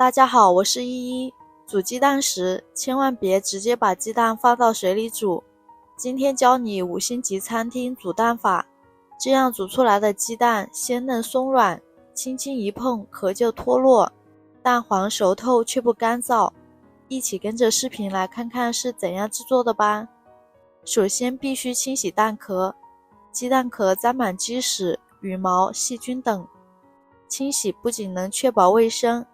大家好，我是依依。煮鸡蛋时，千万别直接把鸡蛋放到水里煮。今天教你5星级餐厅煮蛋法，这样煮出来的鸡蛋鲜嫩松软，轻轻一碰壳就脱落，蛋黄熟透却不干燥。一起跟着视频来看看是怎样制作的吧。首先必须清洗蛋壳，鸡蛋壳沾满鸡屎、羽毛、细菌等。清洗不仅能确保卫生，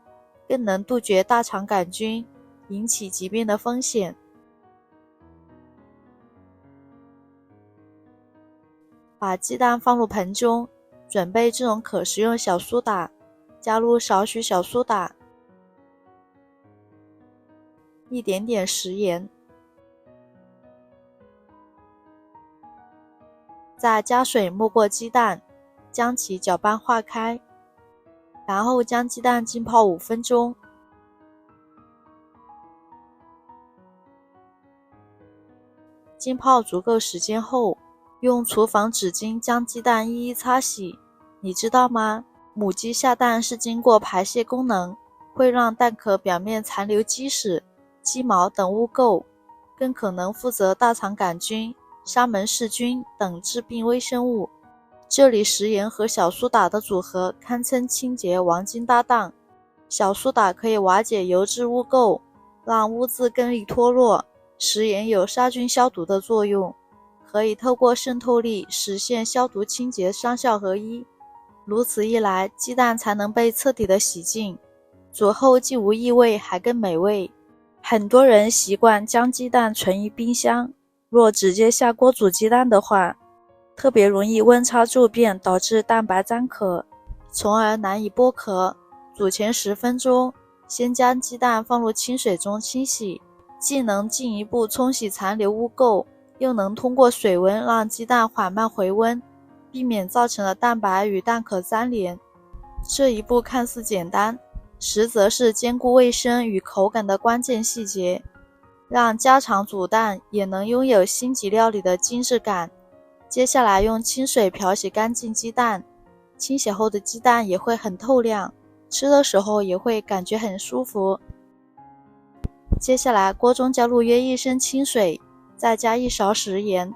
更能杜绝大肠杆菌引起疾病的风险。把鸡蛋放入盆中，准备这种可食用小苏打，加入少许小苏打，一点点食盐，再加水没过鸡蛋，将其搅拌化开，然后将鸡蛋浸泡5分钟。浸泡足够时间后，用厨房纸巾将鸡蛋一一擦洗。你知道吗？母鸡下蛋是经过排泄功能，会让蛋壳表面残留鸡屎、鸡毛等污垢，更可能负责大肠杆菌、沙门氏菌等致病微生物。这里食盐和小苏打的组合堪称清洁黄金搭档。小苏打可以瓦解油脂污垢，让污渍更易脱落。食盐有杀菌消毒的作用，可以透过渗透力实现消毒清洁双效合一。如此一来，鸡蛋才能被彻底的洗净，煮后既无异味还更美味。很多人习惯将鸡蛋存于冰箱，若直接下锅煮鸡蛋的话，特别容易温差骤变，导致蛋白粘壳，从而难以剥壳。煮前10分钟，先将鸡蛋放入清水中清洗，既能进一步冲洗残留污垢，又能通过水温让鸡蛋缓慢回温，避免造成的蛋白与蛋壳粘连。这一步看似简单，实则是兼顾卫生与口感的关键细节，让家常煮蛋也能拥有星级料理的精致感。接下来用清水漂洗干净鸡蛋，清洗后的鸡蛋也会很透亮，吃的时候也会感觉很舒服。接下来锅中加入约1升清水，再加1勺食盐，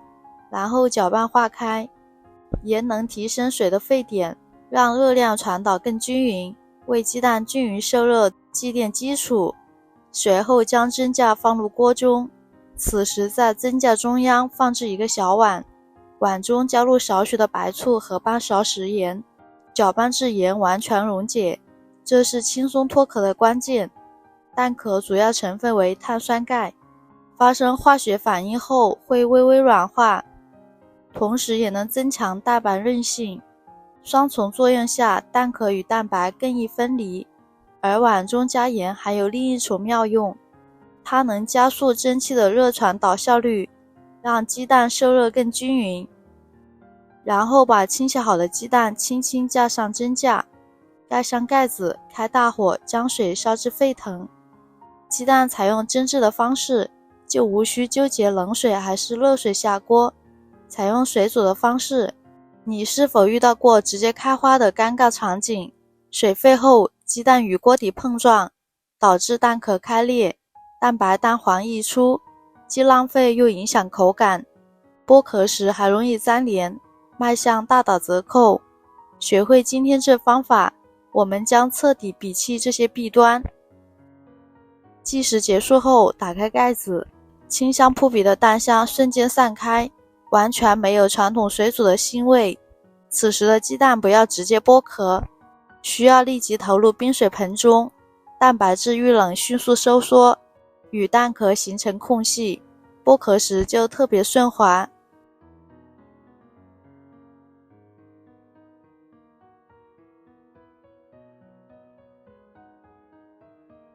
然后搅拌化开。盐能提升水的沸点，让热量传导更均匀，为鸡蛋均匀受热奠定基础。随后将蒸架放入锅中，此时在蒸架中央放置一个小碗，碗中加入少许的白醋和半勺食盐，搅拌至盐完全溶解，这是轻松脱壳的关键。蛋壳主要成分为碳酸钙，发生化学反应后会微微软化，同时也能增强蛋白韧性。双重作用下，蛋壳与蛋白更易分离。而碗中加盐还有另一重妙用，它能加速蒸汽的热传导效率，让鸡蛋受热更均匀。然后把清洗好的鸡蛋轻轻架上蒸架，盖上盖子，开大火将水烧至沸腾。鸡蛋采用蒸制的方式，就无需纠结冷水还是热水下锅，采用水煮的方式。你是否遇到过直接开花的尴尬场景？水沸后，鸡蛋与锅底碰撞，导致蛋壳开裂，蛋白蛋黄溢出，既浪费又影响口感，剥壳时还容易粘连，卖相大打折扣。学会今天这方法，我们将彻底摒弃这些弊端。计时结束后，打开盖子，清香扑鼻的蛋香瞬间散开，完全没有传统水煮的腥味。此时的鸡蛋不要直接剥壳，需要立即投入冰水盆中，蛋白质遇冷迅速收缩，与蛋壳形成空隙，剥壳时就特别顺滑。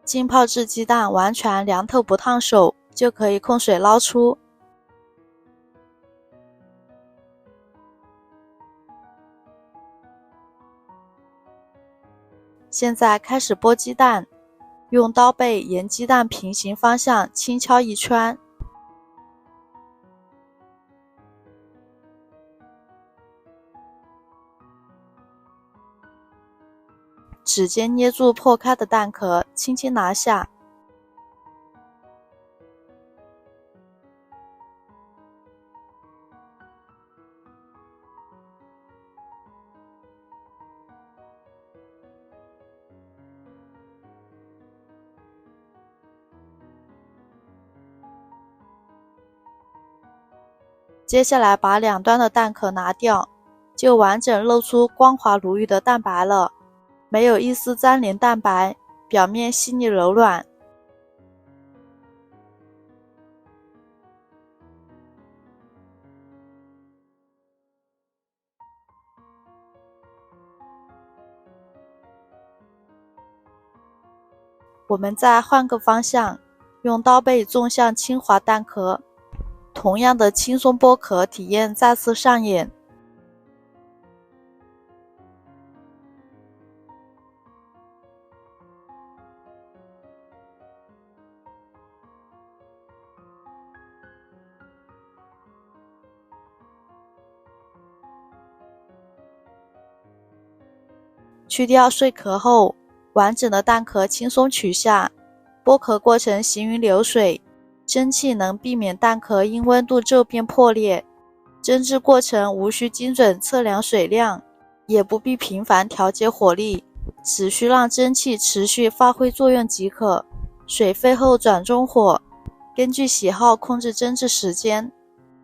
浸泡至鸡蛋完全凉透不烫手，就可以控水捞出。现在开始剥鸡蛋，用刀背沿鸡蛋平行方向轻敲一圈，指尖捏住破开的蛋壳，轻轻拿下。接下来把两端的蛋壳拿掉，就完整露出光滑如玉的蛋白了，没有一丝粘连蛋白，表面细腻柔软。我们再换个方向，用刀背纵向轻划蛋壳，同样的轻松剥壳体验再次上演。去掉碎壳后，完整的蛋壳轻松取下，剥壳过程行云流水，蒸汽能避免蛋壳因温度骤变破裂。蒸制过程无需精准测量水量，也不必频繁调节火力，只需让蒸汽持续发挥作用即可。水沸后转中火，根据喜好控制蒸制时间。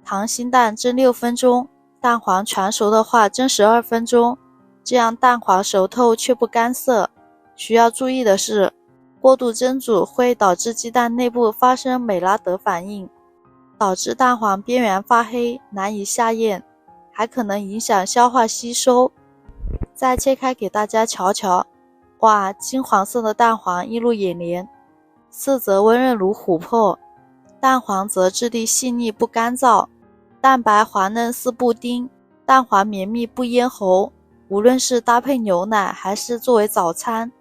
溏心蛋蒸6分钟，蛋黄全熟的话蒸12分钟，这样蛋黄熟透却不干涩。需要注意的是，过度蒸煮会导致鸡蛋内部发生美拉德反应，导致蛋黄边缘发黑，难以下咽，还可能影响消化吸收。再切开给大家瞧瞧，哇，金黄色的蛋黄映入眼帘，色泽温润如琥珀，蛋黄则质地细腻不干燥，蛋白滑嫩似布丁，蛋黄绵密不咽喉，无论是搭配牛奶还是作为早餐，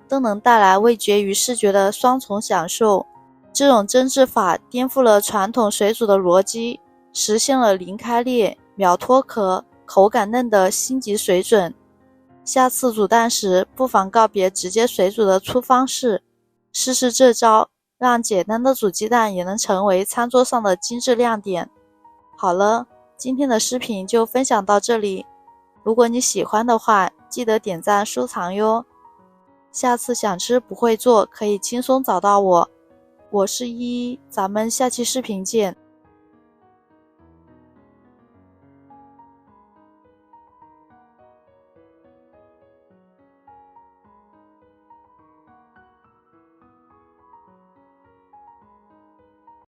都能带来味觉与视觉的双重享受。这种蒸制法颠覆了传统水煮的逻辑，实现了零开裂、秒脱壳、口感嫩的星级水准。下次煮蛋时，不妨告别直接水煮的粗方式，试试这招，让简单的煮鸡蛋也能成为餐桌上的精致亮点。好了，今天的视频就分享到这里，如果你喜欢的话，记得点赞收藏哟。下次想吃不会做，可以轻松找到我。我是依依，咱们下期视频见。